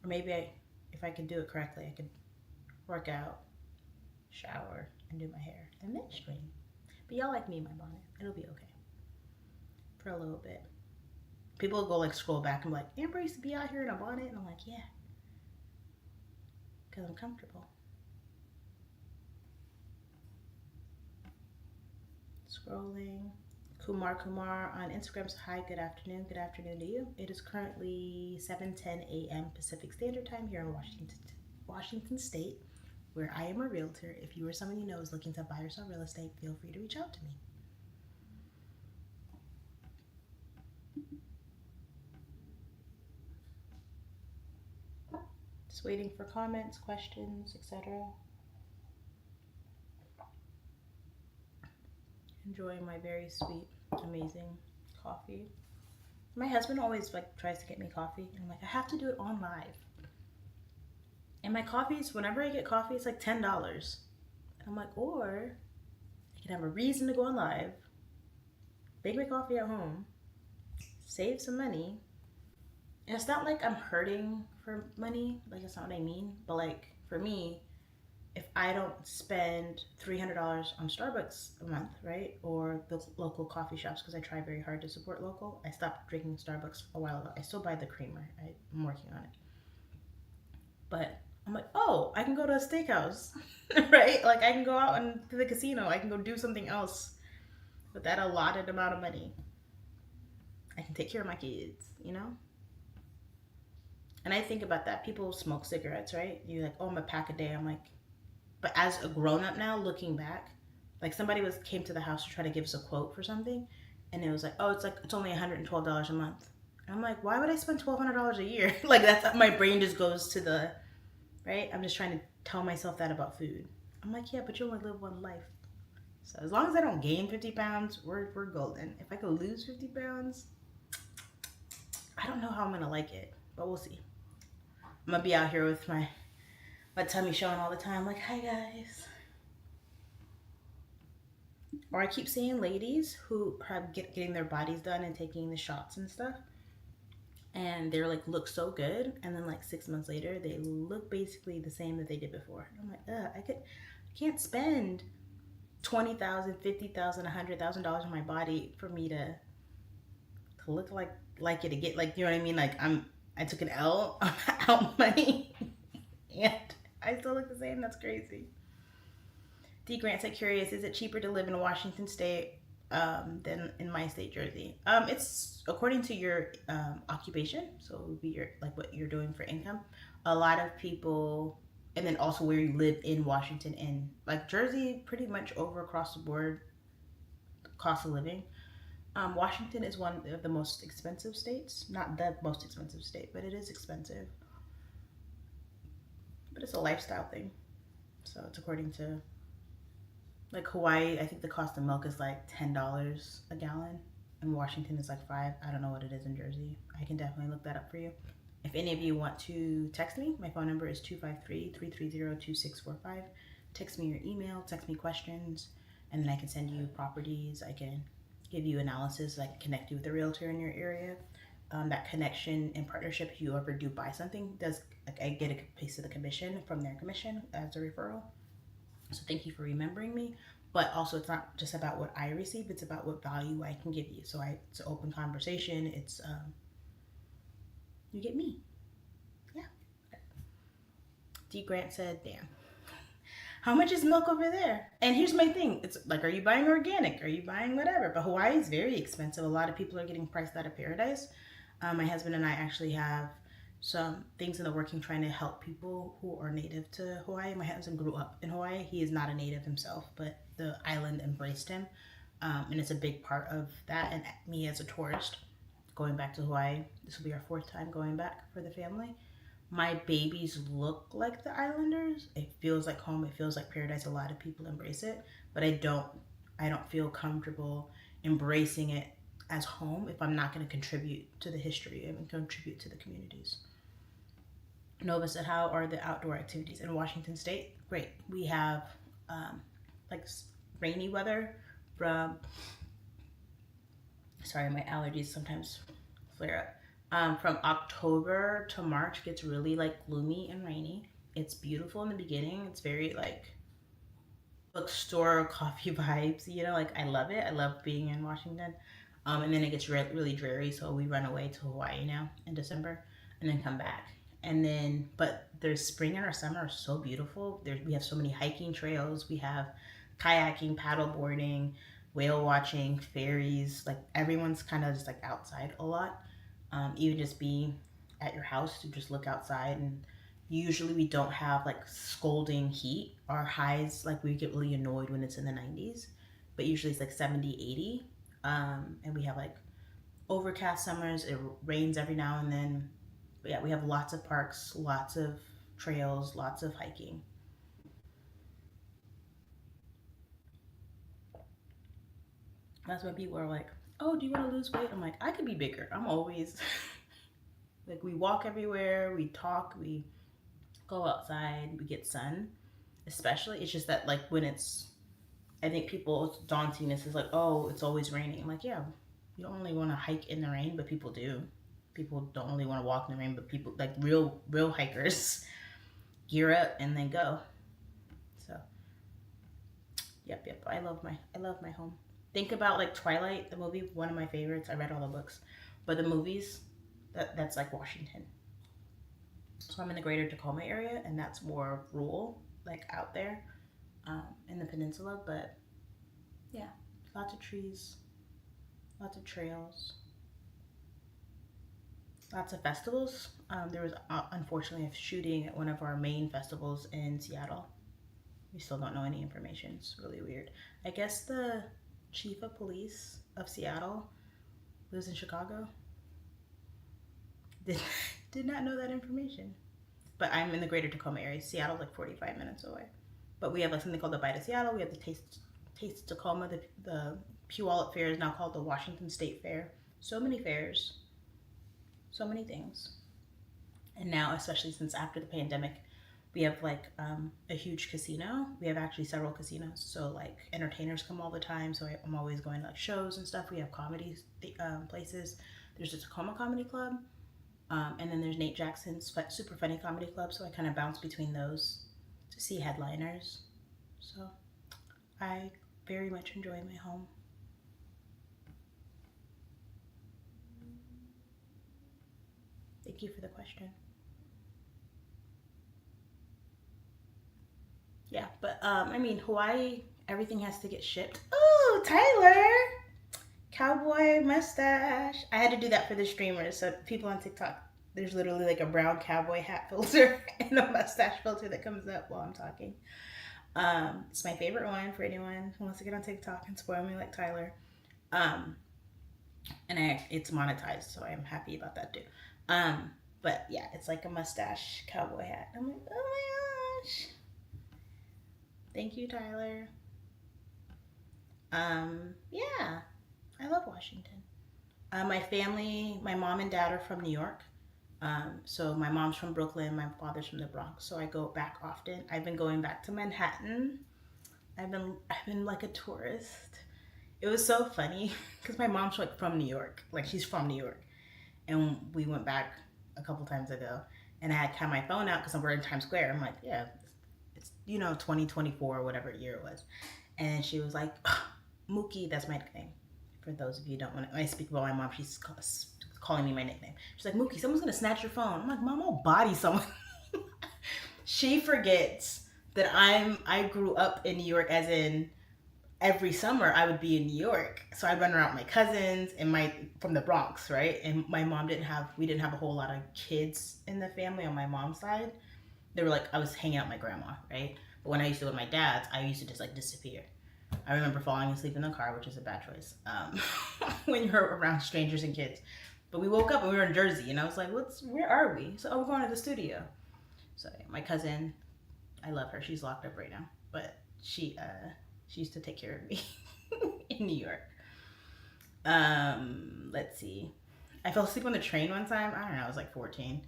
Or maybe if I could do it correctly, I could work out, shower, and do my hair and then stream. But y'all like me in my bonnet. It'll be okay for a little bit. People will go like scroll back and be like, Amber used to be out here in a bonnet, and I'm like, yeah, because I'm comfortable. Scrolling. Kumar on Instagram says, hi, good afternoon. Good afternoon to you. It is currently 7:10 a.m. Pacific Standard Time here in Washington State, where I am a realtor. If you or someone you know is looking to buy or sell real estate, feel free to reach out to me. Just waiting for comments, questions, etc. Enjoying my very sweet, amazing coffee. My husband always like tries to get me coffee, and I'm like, I have to do it on live. And my coffees, whenever I get coffee, it's like $10. And I'm like, or I can have a reason to go on live, make my coffee at home, save some money. And it's not like I'm hurting for money, like that's not what I mean. But like for me, if I don't spend $300 on Starbucks a month, right, or the local coffee shops, because I try very hard to support local. I stopped drinking Starbucks a while ago. I still buy the creamer. I'm working on it. But I'm like, oh, I can go to a steakhouse, right? Like I can go out and to the casino. I can go do something else with that allotted amount of money. I can take care of my kids, you know? And I think about that. People smoke cigarettes, right? You're like, oh, I'm a pack a day. I'm like, but as a grown-up now, looking back, like somebody came to the house to try to give us a quote for something, and it was like, oh, it's only $112 a month. And I'm like, why would I spend $1,200 a year? Like that's my brain just goes to the, right? I'm just trying to tell myself that about food. I'm like, yeah, but you only live one life. So as long as I don't gain 50 pounds, we're golden. If I could lose 50 pounds, I don't know how I'm gonna like it, but we'll see. I'm gonna be out here with my tummy showing all the time, like, hi guys. Or I keep seeing ladies who are getting their bodies done and taking the shots and stuff, and they're like look so good, and then like 6 months later they look basically the same that they did before. I'm like, I can't spend $20,000, $50,000, $100,000 on my body for me to look like it again. Like, you know what I mean? Like I took an L out money and I still look the same. That's crazy. D. Grant said, curious, is it cheaper to live in Washington State than in my state, Jersey. It's according to your occupation, so it would be your like what you're doing for income. A lot of people, and then also where you live in Washington, and like Jersey, pretty much over across the board, cost of living. Washington is one of the most expensive states. Not the most expensive state, but it is expensive. But it's a lifestyle thing. So it's according to like Hawaii. I think the cost of milk is like $10 a gallon, and Washington is like 5. I don't know what it is in Jersey. I can definitely look that up for you. If any of you want to text me, my phone number is 253-330-2645. Text me your email, text me questions, and then I can send you properties. I can give you analysis. I can connect you with a realtor in your area. That connection and partnership, if you ever do buy something, does like I get a piece of the commission from their commission as a referral. So thank you for remembering me. But also, it's not just about what I receive; it's about what value I can give you. So it's an open conversation. It's you get me. Yeah. D Grant said, "Damn, how much is milk over there?" And here's my thing: it's like, are you buying organic? Are you buying whatever? But Hawaii is very expensive. A lot of people are getting priced out of paradise. My husband and I actually have some things in the working trying to help people who are native to Hawaii. My husband grew up in Hawaii. He is not a native himself, but the island embraced him. And it's a big part of that. And me as a tourist going back to Hawaii, this will be our 4th time going back for the family. My babies look like the islanders. It feels like home. It feels like paradise. A lot of people embrace it, but I don't feel comfortable embracing it as home if I'm not going to contribute to the history and contribute to the communities. Nova said, how are the outdoor activities in Washington State? Great. We have like rainy weather from, sorry, my allergies sometimes flare up. From October to March gets really like gloomy and rainy. It's beautiful in the beginning. It's very like bookstore coffee vibes, you know, like I love it. I love being in Washington. And then it gets really dreary, so we run away to Hawaii now in December and then come back. And then, but there's spring and our summer are so beautiful. We have so many hiking trails. We have kayaking, paddle boarding, whale watching, ferries. Like everyone's kind of just like outside a lot. Even just being at your house to just look outside. And usually we don't have like scolding heat. Our highs, like we get really annoyed when it's in the 90s, but usually it's like 70, 80. And we have like overcast summers. It rains every now and then. But yeah, we have lots of parks, lots of trails, lots of hiking. That's when people are like, oh, do you want to lose weight? I'm like, I could be bigger. I'm always like, we walk everywhere, we talk, we go outside, we get sun. Especially, it's just that like when it's, I think people's dauntingness is like, oh, it's always raining. I'm like, yeah, you don't really want to hike in the rain, but people do. People don't really want to walk in the rain, but people like real hikers gear up and then go. So, yep. I love my home. Think about like Twilight, the movie, one of my favorites. I read all the books, but the movies, that's like Washington. So I'm in the greater Tacoma area, and that's more rural, like out there in the peninsula. But yeah, lots of trees, lots of trails, lots of festivals. There was unfortunately a shooting at one of our main festivals in Seattle. We still don't know any information. It's really weird. I guess the chief of police of Seattle lives in Chicago. Did not know that information. But I'm in the greater Tacoma area. Seattle's like 45 minutes away. But we have like something called the Bite of Seattle. We have the Taste Tacoma. The Puyallup Fair is now called the Washington State Fair. So many fairs. So many things. And now, especially since after the pandemic, we have like a huge casino. We have actually several casinos. So like entertainers come all the time. So I'm always going to like shows and stuff. We have comedy places. There's the Tacoma Comedy Club. And then there's Nate Jackson's Super Funny Comedy Club. So I kind of bounce between those to see headliners. So I very much enjoy my home. Thank you for the question. Yeah, but I mean, Hawaii, everything has to get shipped. Oh, Tyler! cowboy mustache. I had to do that for the streamers. So people on TikTok, there's literally like a brown cowboy hat filter and a mustache filter that comes up while I'm talking. It's my favorite one for anyone who wants to get on TikTok and spoil me like Tyler. Um, it's monetized, so I'm happy about that too. But yeah, it's like a mustache cowboy hat. I'm like, oh my gosh. Thank you, Tyler. Yeah, I love Washington. My family, my mom and dad are from New York. So my mom's from Brooklyn, my father's from the Bronx. So I go back often. I've been going back to Manhattan. I've been like a tourist. It was so funny because my mom's like from New York, like she's from New York, and we went back a couple times ago, and I had my phone out because we're in Times Square. I'm like, yeah, it's 2024 or whatever year it was, and she was like, Mookie, that's my nickname. For those of you who don't want to, I speak about my mom. She's calling me my nickname. She's like, Mookie, someone's gonna snatch your phone. I'm like, Mom, I'll body someone. She forgets that I grew up in New York, as in every summer I would be in New York. So I'd run around with my cousins and from the Bronx, right? And my mom we didn't have a whole lot of kids in the family on my mom's side. They were like, I was hanging out with my grandma, right? But when I used to go to my dad's, I used to just like disappear. I remember falling asleep in the car, which is a bad choice when you're around strangers and kids. But we woke up and we were in Jersey, and I was like, where are we? So, we're going to the studio. So my cousin, I love her. She's locked up right now. But she used to take care of me in New York. Let's see. I fell asleep on the train one time. I don't know, I was like 14.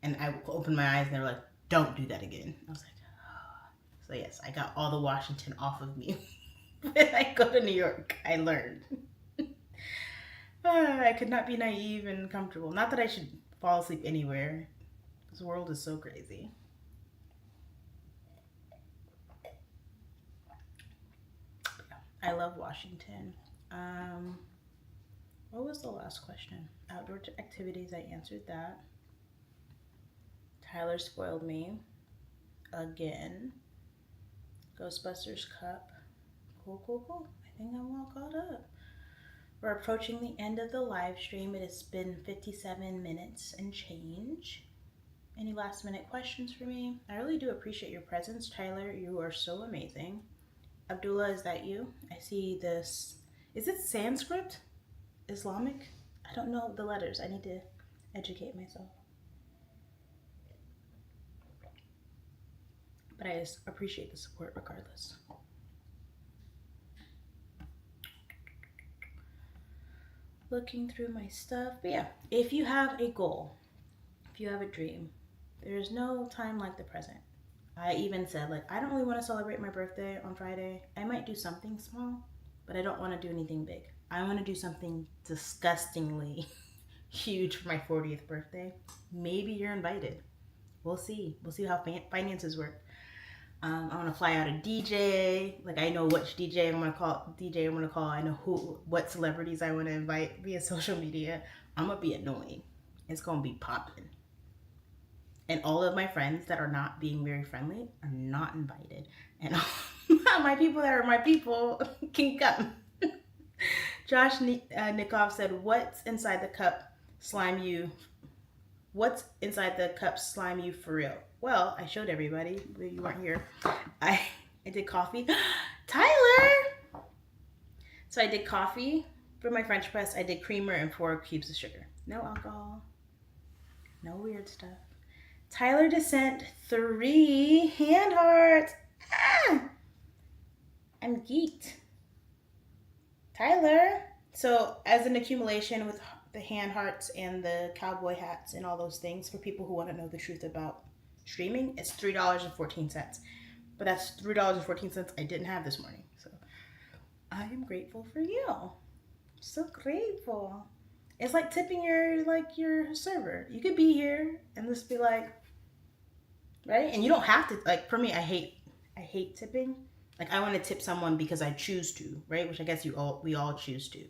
And I opened my eyes and they were like, don't do that again. I was like, oh. So yes, I got all the Washington off of me. When I go to New York, I learned. I could not be naive and comfortable. Not that I should fall asleep anywhere. This world is so crazy. I love Washington. What was the last question? Outdoor activities, I answered that. Tyler spoiled me again. Ghostbusters Cup. Cool. I think I'm all caught up. We're approaching the end of the live stream. It has been 57 minutes and change. Any last minute questions for me? I really do appreciate your presence, Tyler. You are so amazing. Abdullah, is that you? I see this. Is it Sanskrit? Islamic? I don't know the letters. I need to educate myself. But I just appreciate the support regardless. Looking through my stuff. But yeah, if you have a goal, if you have a dream, there's no time like the present. I even said, like, I don't really want to celebrate my birthday on Friday. I might do something small, but I don't want to do anything big. I want to do something disgustingly huge for my 40th birthday. Maybe you're invited. We'll see. We'll see how finances work. I want to fly out a DJ. Like, I know which DJ I'm going to call. I know what celebrities I want to invite via social media. I'm going to be annoying. It's going to be popping. And all of my friends that are not being very friendly are not invited. And my people that are my people can come. Josh Nikoff said, what's inside the cup slime you for real? Well, I showed everybody, but you weren't here. I did coffee. Tyler! So I did coffee for my French press. I did creamer and 4 cubes of sugar. No alcohol. No weird stuff. Tyler Descent, 3 hand hearts. Ah! I'm geeked. Tyler. So as an accumulation with the hand hearts and the cowboy hats and all those things for people who want to know the truth about streaming, it's $3.14. But that's $3.14 I didn't have this morning. So I am grateful for you. So grateful. It's like tipping your server. You could be here and just be like, right? And you don't have to, like, for me, I hate tipping. Like, I want to tip someone because I choose to, right? Which I guess we all choose to.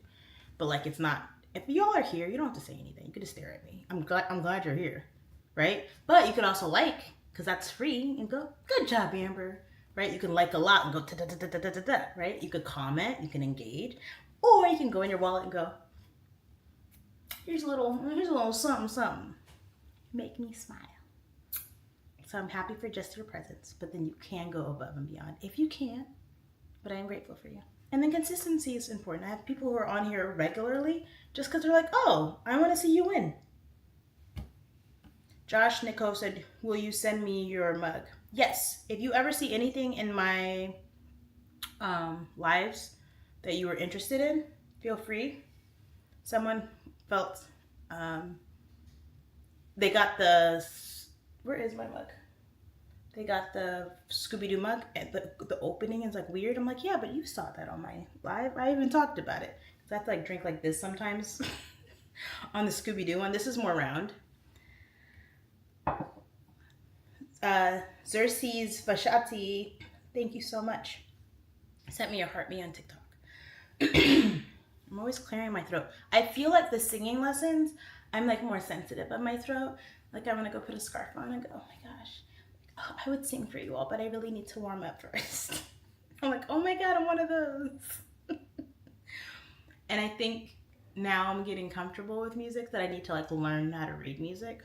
But like, it's not, if y'all are here, you don't have to say anything. You could just stare at me. I'm glad you're here, right? But you could also like, because that's free, and go, good job, Amber, right? You can like a lot and go da-da-da-da-da-da-da, right? You could comment, you can engage. Or you can go in your wallet and go, here's a little something, something. Make me smile. So I'm happy for just your presence, but then you can go above and beyond if you can. But I am grateful for you. And then consistency is important. I have people who are on here regularly just because they're like, oh, I want to see you win. Josh Nico said, will you send me your mug? Yes. If you ever see anything in my lives that you were interested in, feel free. Someone felt they got the, where is my mug? They got the Scooby-Doo mug, and the opening is like weird. I'm like, yeah, but you saw that on my live. I even talked about it. So I have to like drink like this sometimes on the Scooby-Doo one. This is more round. Xerxes Vashati, thank you so much. Sent me a heart me on TikTok. I'm always clearing my throat. I feel like the singing lessons, I'm like more sensitive of my throat. Like I'm gonna go put a scarf on and go, oh my gosh. Oh, I would sing for you all, but I really need to warm up first. I'm like, oh my God, I'm one of those. And I think now I'm getting comfortable with music that I need to like learn how to read music.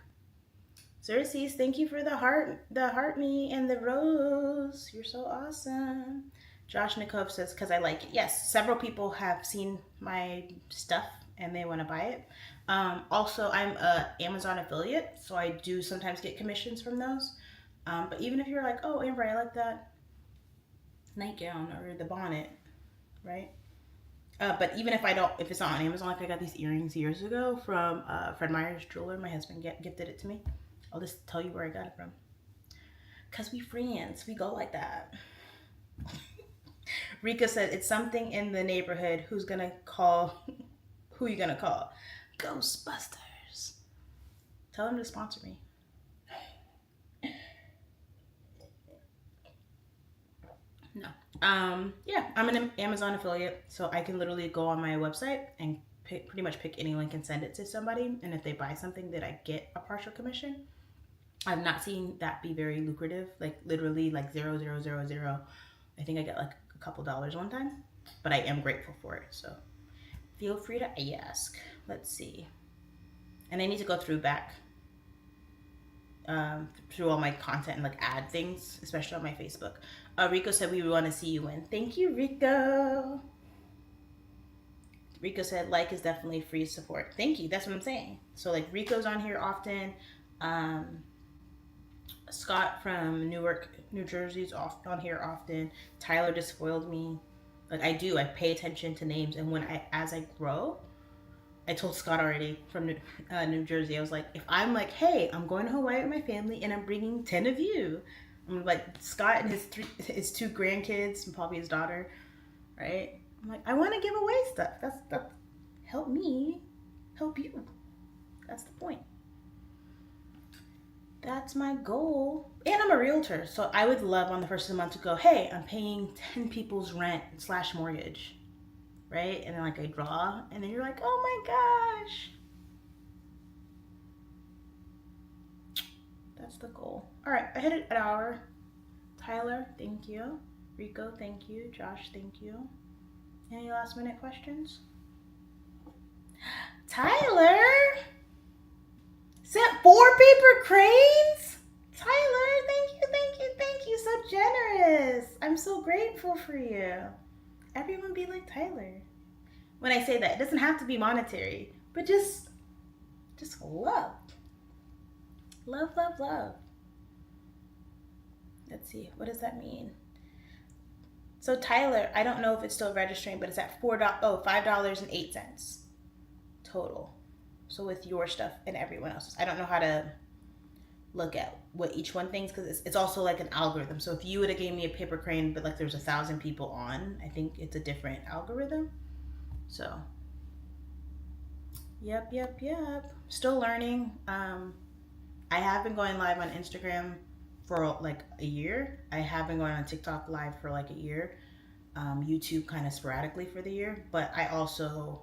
Xerxes, thank you for the heart me and the rose. You're so awesome. Josh Nikov says, because I like it. Yes, several people have seen my stuff and they want to buy it. Also, I'm an Amazon affiliate, so I do sometimes get commissions from those. But even if you're like, oh, Amber, I like that nightgown or the bonnet, right? But even if if it's not on Amazon, like I got these earrings years ago from Fred Meyer's jeweler. My husband gifted it to me. I'll just tell you where I got it from. Because we friends, we go like that. Rika said, it's something in the neighborhood. Who you gonna call? Ghostbusters. Tell them to sponsor me. No. Yeah, I'm an Amazon affiliate, so I can literally go on my website and pretty much pick any link and send it to somebody. And if they buy something, that I get a partial commission. I've not seen that be very lucrative, like literally like 0.000. I think I get like a couple dollars one time, but I am grateful for it. So feel free to ask. Let's see. And I need to go through all my content and like add things, especially on my Facebook. Rico said we want to see you win. Thank you, Rico. Rico said like is definitely free support. Thank you. That's what I'm saying. So like Rico's on here often. Scott from Newark, New Jersey's on here often. Tyler just spoiled me. Like I pay attention to names, and as I grow, I told Scott already from New Jersey, I was like, if I'm like, hey, I'm going to Hawaii with my family and I'm bringing 10 of you. I'm like, Scott and his 2 grandkids and probably his daughter, right? I'm like, I want to give away stuff. That's help me, help you. That's the point. That's my goal. And I'm a realtor, so I would love on the first of the month to go, hey, I'm paying 10 people's rent / mortgage. Right? And then like I draw, and then you're like, oh my gosh. That's the goal. All right, I hit an hour. Tyler, thank you. Rico, thank you. Josh, thank you. Any last minute questions? Tyler sent 4 paper cranes? Tyler, thank you. So generous. I'm so grateful for you. Everyone be like Tyler. When I say that, it doesn't have to be monetary, but just love. Love. Let's see, what does that mean? So Tyler, I don't know if it's still registering, but it's at $5.08 total. So with your stuff and everyone else's. I don't know how to look at what each one thinks, because it's also like an algorithm. So if you would have gave me a paper crane, but like there's 1,000 people on, I think it's a different algorithm. So yep. Still learning. I have been going live on Instagram for like a year. I have been going on TikTok live for like a year. YouTube kind of sporadically for the year, but I also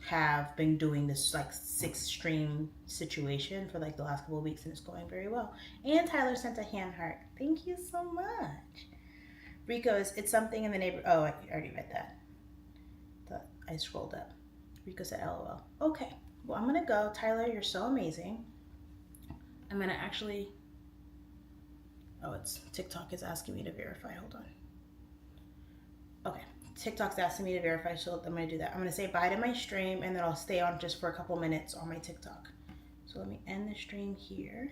have been doing this like 6 stream situation for like the last couple of weeks, and it's going very well. And Tyler sent a hand heart. Thank you so much. Rico, it's something in the neighborhood. Oh, I already read that. I scrolled up. Rika said LOL. Okay. Well, I'm gonna go. Tyler, you're so amazing. I'm gonna actually. Oh, it's TikTok is asking me to verify. Hold on. Okay. TikTok's asking me to verify, so I'm gonna do that. I'm gonna say bye to my stream and then I'll stay on just for a couple minutes on my TikTok. So let me end the stream here.